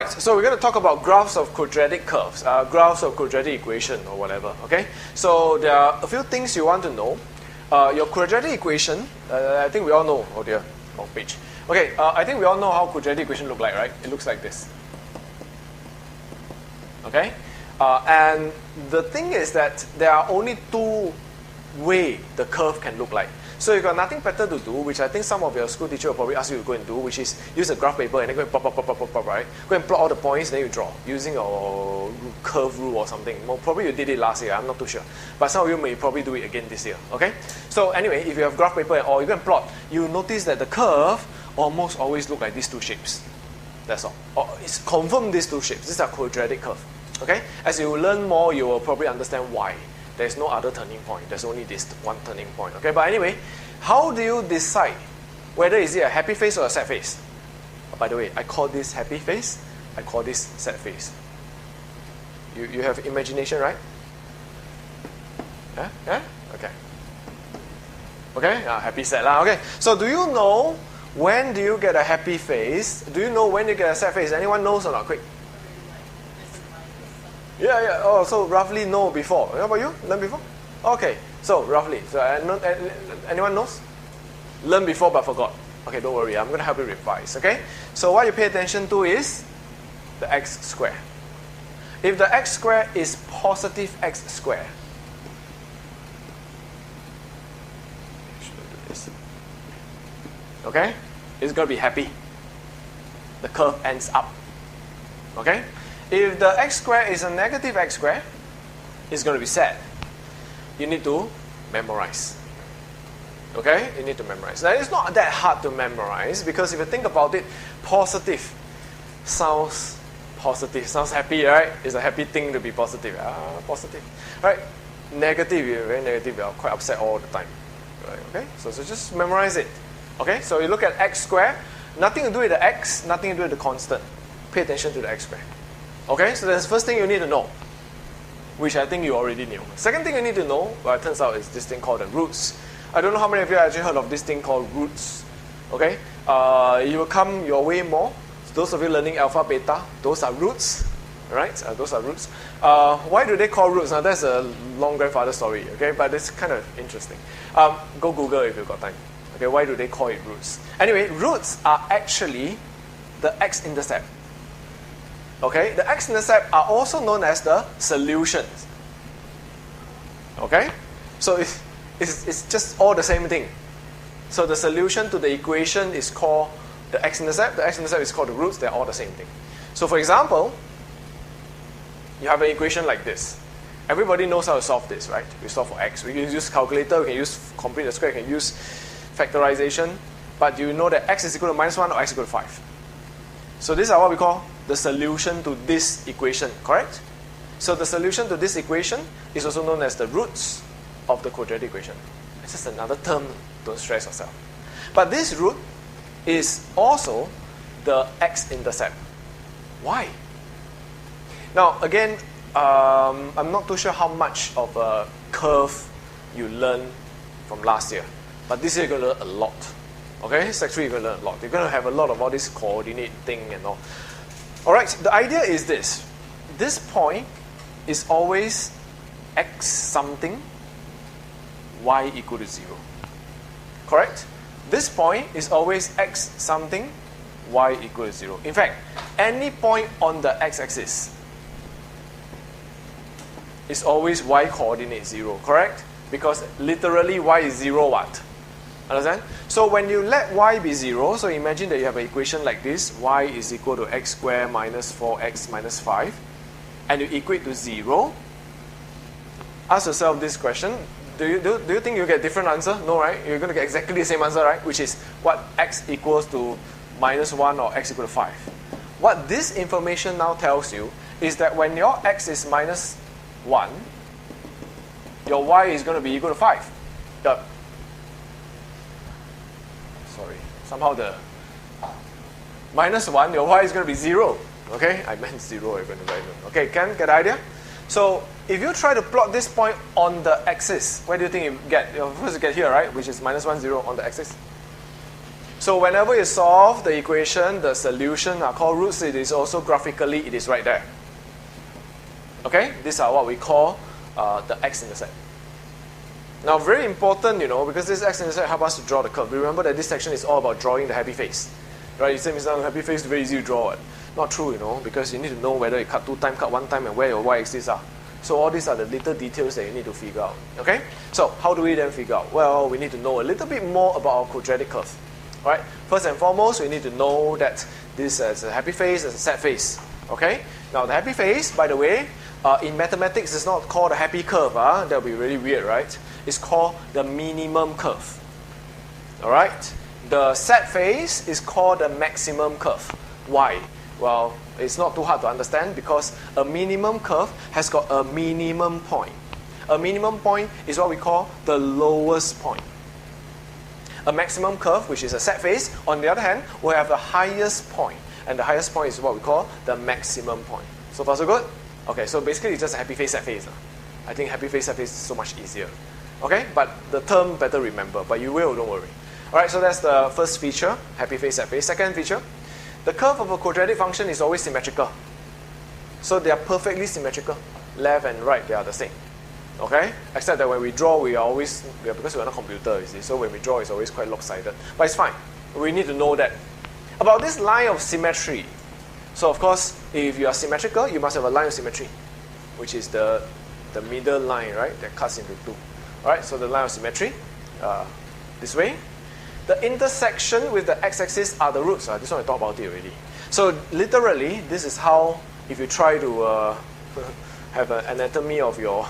So we're going to talk about graphs of quadratic curves, graphs of quadratic equation or whatever, okay? So there are a few things you want to know. Your quadratic equation, I think we all know, oh dear, wrong page. Okay, I think we all know how quadratic equation look like, right? It looks like this. Okay? And the thing is that there are only two ways the curve can look like. So you've got nothing better to do, which I think some of your school teacher will probably ask you to go and do, which is use a graph paper and then go and plot, right? Go and plot all the points, then you draw using your curve rule or something. Well, probably you did it last year, I'm not too sure. But some of you may probably do it again this year, okay? So anyway, if you have graph paper or you go and plot, you notice that the curve almost always look like these two shapes. That's all. Or it's confirmed these two shapes. These are quadratic curve, okay? As you learn more, you will probably understand why. There's no other turning point. There's only this one turning point. Okay, but anyway, how do you decide whether is it a happy face or a sad face? Oh, by the way, I call this happy face. I call this sad face. You have imagination, right? Yeah? Yeah? Okay. Okay? Happy, sad. Okay. So do you know when do you get a happy face? Do you know when you get a sad face? Anyone knows or not? Quick. Yeah. Oh, so roughly know before. How about you? Learn before? Okay. So roughly. So anyone knows? Learn before but forgot. Okay, don't worry. I'm going to help you revise. Okay. So what you pay attention to is the x square. If the x square is positive x square, should I do this? Okay, it's going to be happy. The curve ends up. Okay. If the x square is a negative x square, it's going to be sad. You need to memorize. Okay? You need to memorize. Now, it's not that hard to memorize because if you think about it, positive sounds happy, right? It's a happy thing to be positive. Positive. Right? Negative, you're very negative, you're quite upset all the time. Right? Okay? So just memorize it. Okay? So you look at x square, nothing to do with the x, nothing to do with the constant. Pay attention to the x square. Okay, so that's the first thing you need to know, which I think you already knew. Second thing you need to know, well, it turns out is this thing called the roots. I don't know how many of you have actually heard of this thing called roots. Okay, it will come your way more. So those of you learning alpha, beta, those are roots, right? Those are roots. Why do they call roots? Now that's a long grandfather story. Okay, but it's kind of interesting. Go Google if you've got time. Okay, why do they call it roots? Anyway, roots are actually the x-intercept. Okay, the x-intercept are also known as the solutions. Okay, so it's just all the same thing. So the solution to the equation is called the x-intercept. The x-intercept is called the roots. They're all the same thing. So for example, you have an equation like this. Everybody knows how to solve this, right? We solve for x. We can use calculator. We can use complete the square. We can use factorization. But you know that x is equal to -1 or x equal to 5. So these are what we call the solution to this equation, correct? So the solution to this equation is also known as the roots of the quadratic equation. It's just another term, don't stress yourself. But this root is also the x-intercept. Why? Now, again, I'm not too sure how much of a curve you learned from last year. But this year you're going to learn a lot. Okay, Symmetry you're going to learn a lot. You're going to have a lot of all this coordinate thing and all. Alright, the idea is this. This point is always x something, y equal to 0. Correct? This point is always x something, y equal to 0. In fact, any point on the x-axis is always y coordinate 0, correct? Because literally y is 0 what? Understand? So when you let y be 0, so imagine that you have an equation like this, y is equal to x squared minus 4x minus 5, and you equate to 0, ask yourself this question, do you think you get different answer? No, right? You're going to get exactly the same answer, right? Which is what x equals to -1 or x equal to 5. What this information now tells you is that when your x is -1, your y is going to be equal to 5. Sorry, somehow the -1, your y is going to be 0. Okay, I meant 0 even. Okay, get the idea? So if you try to plot this point on the axis, where do you think you get? First you get here, right? Which is -1, 0 on the axis. So whenever you solve the equation, the solution are called roots. It is also graphically, it is right there. Okay, these are what we call the x-intercept. Now, very important, because this x-intercept help us to draw the curve. Remember that this section is all about drawing the happy face. Right? You say, Mr. Happy face is very easy to draw. It. Not true, because you need to know whether you cut 2 times, cut 1 time, and where your y-axis are. So all these are the little details that you need to figure out. Okay? So how do we then figure out? Well, we need to know a little bit more about our quadratic curve. Right? First and foremost, we need to know that this is a happy face, is a sad face. Okay? Now, the happy face, by the way, in mathematics, it's not called a happy curve. That would be really weird, right? It's called the minimum curve. Alright? The sad face is called the maximum curve. Why? Well, it's not too hard to understand because a minimum curve has got a minimum point. A minimum point is what we call the lowest point. A maximum curve, which is a sad face, on the other hand, will have the highest point. And the highest point is what we call the maximum point. So far, so good? Okay, so basically it's just a happy face, sad face. I think happy face, sad face is so much easier. Okay, but the term better remember, but you will, don't worry. Alright, so that's the first feature, happy face, sad face. Second feature, the curve of a quadratic function is always symmetrical. So they are perfectly symmetrical. Left and right, they are the same. Okay? Except that when we draw, we are always, because we are not computer, you see, so when we draw, it's always quite lopsided. But it's fine. We need to know that. About this line of symmetry. So of course, if you are symmetrical, you must have a line of symmetry, which is the middle line, right, that cuts into 2. Alright, so the line of symmetry, this way. The intersection with the x-axis are the roots. This one I talked about it already. So literally, this is how, if you try to have an anatomy of your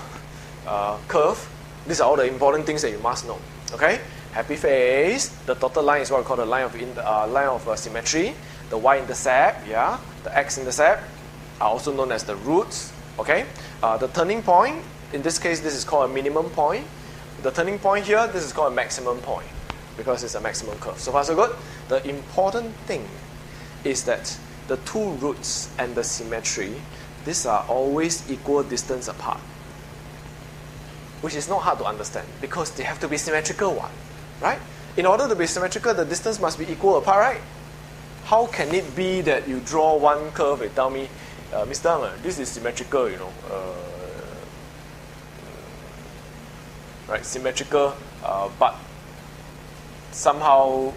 curve, these are all the important things that you must know. Okay? Happy face, the dotted line is what we call the line of symmetry. The y-intercept, yeah, the x-intercept are also known as the roots. Okay? The turning point, in this case, this is called a minimum point. The turning point here, this is called a maximum point because it's a maximum curve. So far, so good. The important thing is that the two roots and the symmetry, these are always equal distance apart, which is not hard to understand because they have to be symmetrical, right? In order to be symmetrical, the distance must be equal apart, right? How can it be that you draw one curve and tell me, Mr. this is symmetrical, right? Symmetrical, but somehow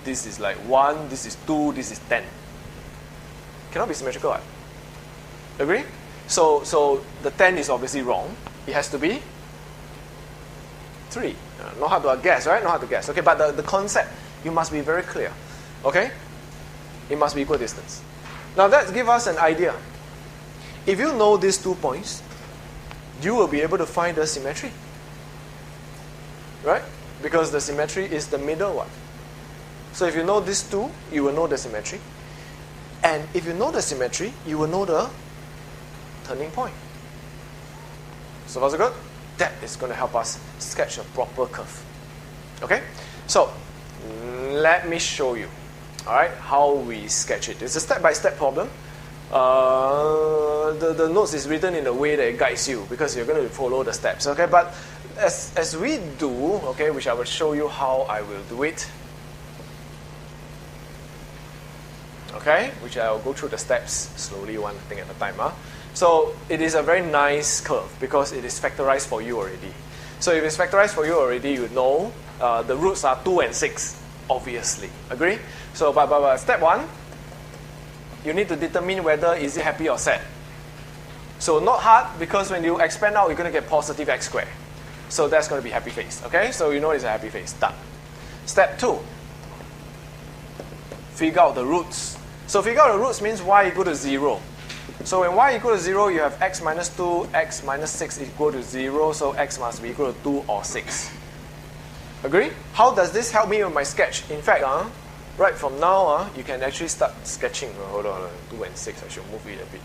this is like 1, this is 2, this is 10. Cannot be symmetrical, right? Agree? So the 10 is obviously wrong. It has to be 3. Not hard to guess, right? Not hard to guess. Okay, but the concept, you must be very clear. Okay? It must be equal distance. Now that gives us an idea. If you know these 2 points, you will be able to find the symmetry. Right? Because the symmetry is the middle one. So if you know these 2, you will know the symmetry. And if you know the symmetry, you will know the turning point. So far so good? That is going to help us sketch a proper curve. Okay? So, let me show you, alright, how we sketch it. It's a step-by-step problem. The notes is written in a way that it guides you because you're going to follow the steps. Okay? But as we do, okay, which I will show you how I will do it. Okay? Which I will go through the steps slowly, one thing at a time. So it is a very nice curve because it is factorized for you already. So if it's factorized for you already, you know the roots are 2 and 6, obviously. Agree? So but step 1, you need to determine whether is it happy or sad. So not hard because when you expand out, you're going to get positive x squared. So that's going to be happy face. Okay? So you know it's a happy face. Done. Step 2, figure out the roots. So figure out the roots means y equal to 0. So when y equal to 0, you have x minus 2, x minus 6 equal to 0, so x must be equal to 2 or 6. Agree? How does this help me with my sketch? In fact, right from now, you can actually start sketching. Hold on, 2 and 6, I should move it a bit.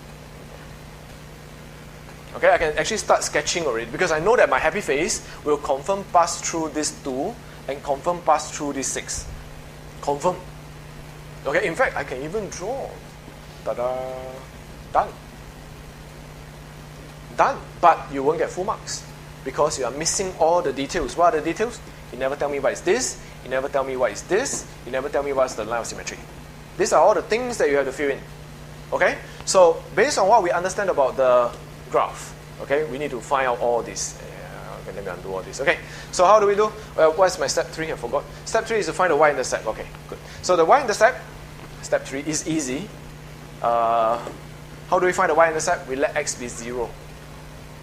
Okay, I can actually start sketching already because I know that my happy face will confirm pass through this 2 and confirm pass through this 6. Confirm. Okay, in fact, I can even draw. Ta-da! Done. Done. But you won't get full marks because you are missing all the details. What are the details? You never tell me what is this. You never tell me what is this. You never tell me what's the line of symmetry. These are all the things that you have to fill in. Okay? So based on what we understand about the graph, okay, we need to find out all this. Okay, let me undo all this. Okay, so how do we do? What's my step 3? I forgot. Step 3 is to find the y-intercept. Okay, good. So the y-intercept, step 3 is easy. How do we find the y-intercept? We let x be 0.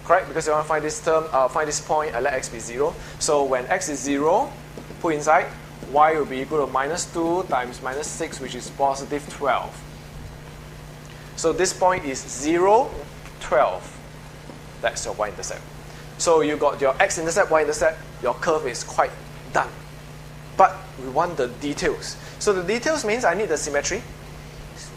Correct? Because you want to find this term, find this point, I let x be 0. So when x is 0, put inside, y will be equal to minus 2 times minus 6, which is positive 12. So this point is 0, 12. That's your y-intercept. So you got your x-intercept, y-intercept, your curve is quite done. But we want the details. So the details means I need the symmetry.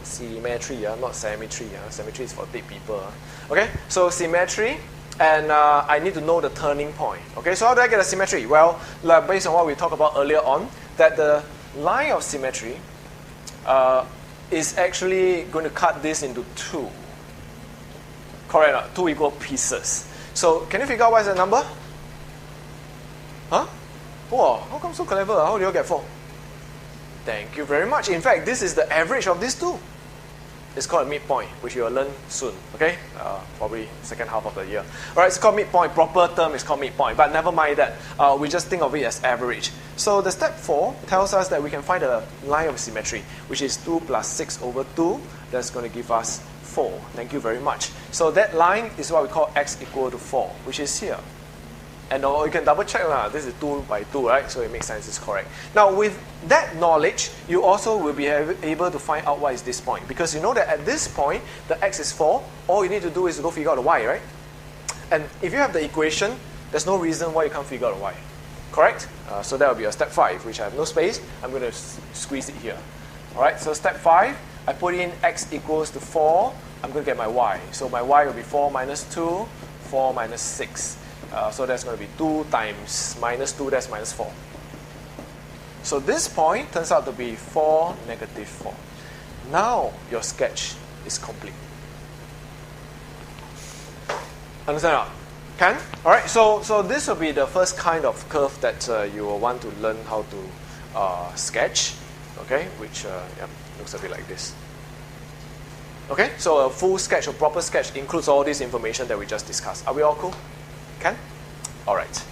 Symmetry, not symmetry. Symmetry is for dead people. Okay, so symmetry, and I need to know the turning point. Okay, so how do I get a symmetry? Well, like based on what we talked about earlier on, that the line of symmetry is actually going to cut this into 2. Correct, 2 equal pieces. So can you figure out what is the number? Huh? Wow, how come so clever? How do you get 4? Thank you very much. In fact, this is the average of these two. It's called a midpoint, which you will learn soon, okay? Probably second half of the year. All right, it's called midpoint. Proper term is called midpoint, but never mind that. We just think of it as average. So the step 4 tells us that we can find a line of symmetry, which is 2 plus 6 over 2. That's going to give us 4. Thank you very much. So that line is what we call x equal to 4, which is here. And you can double check, this is 2 by 2, right? So it makes sense, it's correct. Now with that knowledge, you also will be able to find out what is this point. Because you know that at this point, the x is 4, all you need to do is to go figure out the y, right? And if you have the equation, there's no reason why you can't figure out the y. Correct? So that will be your step 5, which I have no space. I'm going to squeeze it here. All right, so step 5, I put in x equals to 4. I'm going to get my y. So my y will be 4 minus 2, 4 minus 6. So that's going to be 2 times minus 2, that's minus 4. So this point turns out to be 4, negative 4. Now your sketch is complete. Understand or not? Can? Alright, so this will be the first kind of curve that you will want to learn how to sketch. Okay, which looks a bit like this. Okay, so a full sketch, a proper sketch includes all this information that we just discussed. Are we all cool? Can? All right.